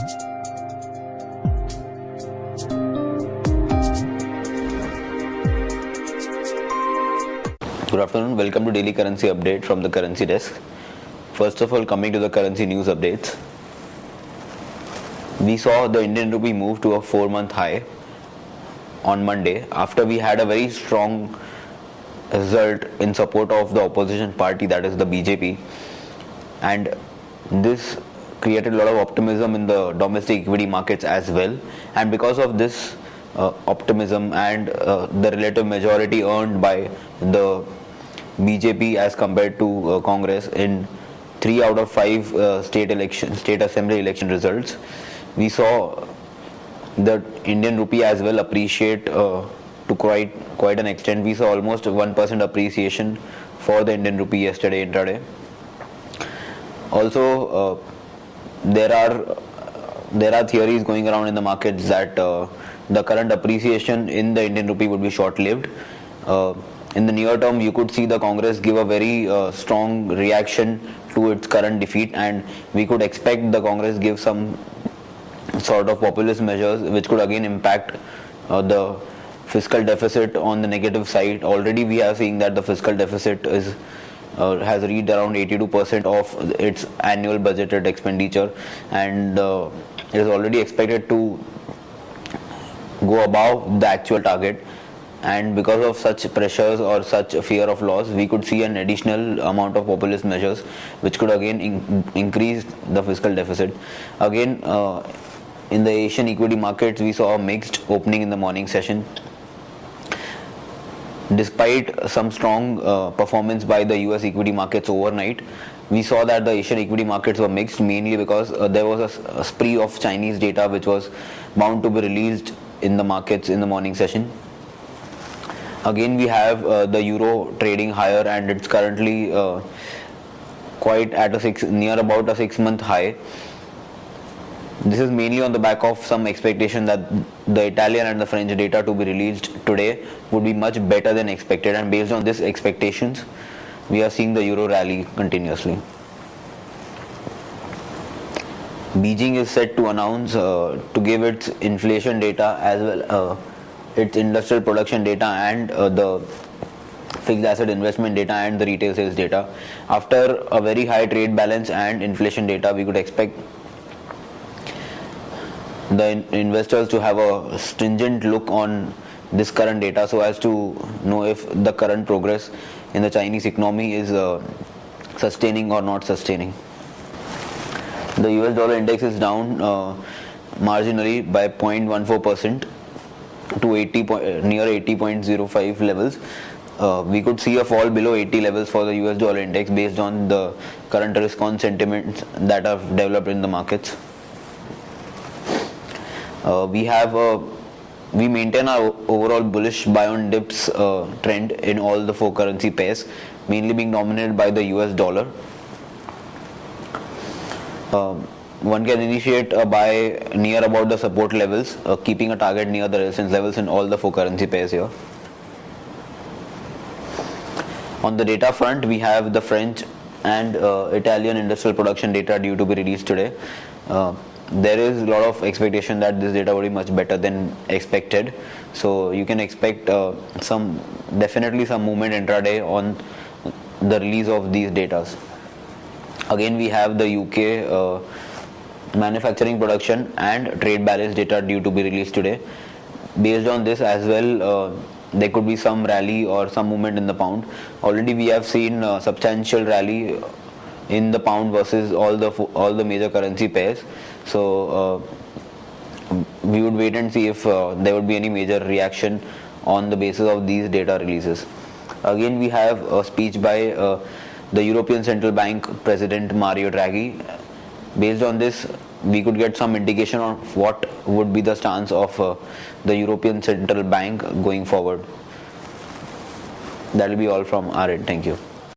Good afternoon. Welcome to Daily Currency Update from the Currency Desk. First of all, coming to the currency news updates. We saw the Indian rupee move to a 4-month high on Monday after we had a very strong result in support of the opposition party, that is the BJP, and this created a lot of optimism in the domestic equity markets as well. And because of this optimism and the relative majority earned by the BJP as compared to Congress in 3 out of 5 state assembly election results, we saw the Indian rupee as well appreciate to quite an extent. We saw almost 1% appreciation for the Indian rupee yesterday intraday. Also, there are theories going around in the markets that the current appreciation in the Indian rupee would be short-lived. In the near term, you could see the Congress give a very strong reaction to its current defeat, and we could expect the Congress give some sort of populist measures which could again impact the fiscal deficit on the negative side. Already we are seeing that the fiscal deficit has reached around 82% of its annual budgeted expenditure, and it is already expected to go above the actual target. And because of such pressures or such fear of loss, we could see an additional amount of populist measures which could again increase the fiscal deficit. Again, in the Asian equity markets, we saw a mixed opening in the morning session. Despite some strong performance by the US equity markets overnight, we saw that the Asian equity markets were mixed, mainly because there was a spree of Chinese data which was bound to be released in the markets in the morning session. Again, we have the euro trading higher, and it's currently quite at near about a 6-month high. This is mainly on the back of some expectation that the Italian and the French data to be released today would be much better than expected, and based on these expectations, we are seeing the euro rally continuously. Beijing is set to announce to give its inflation data as well its industrial production data and the fixed asset investment data and the retail sales data. After a very high trade balance and inflation data, we could expect the investors to have a stringent look on this current data so as to know if the current progress in the Chinese economy is sustaining or not sustaining. The US dollar index is down marginally by 0.14% to near 80.05 levels. We could see a fall below 80 levels for the US dollar index based on the current risk-on sentiments that have developed in the markets. We maintain our overall bullish buy on dips trend in all the 4 currency pairs, mainly being dominated by the US dollar. One can initiate a buy near about the support levels, keeping a target near the resistance levels in all the 4 currency pairs here. On the data front, we have the French and Italian industrial production data due to be released today. There is a lot of expectation that this data will be much better than expected, so you can expect definitely some movement intraday on the release of these data. Again, we have the UK manufacturing production and trade balance data due to be released today. Based on this as well, there could be some rally or some movement in the pound. Already we have seen substantial rally in the pound versus all the major currency pairs. So we would wait and see if there would be any major reaction on the basis of these data releases. Again, we have a speech by the European Central Bank President Mario Draghi. Based on this, we could get some indication on what would be the stance of the European Central Bank going forward. That will be all from our end. Thank you.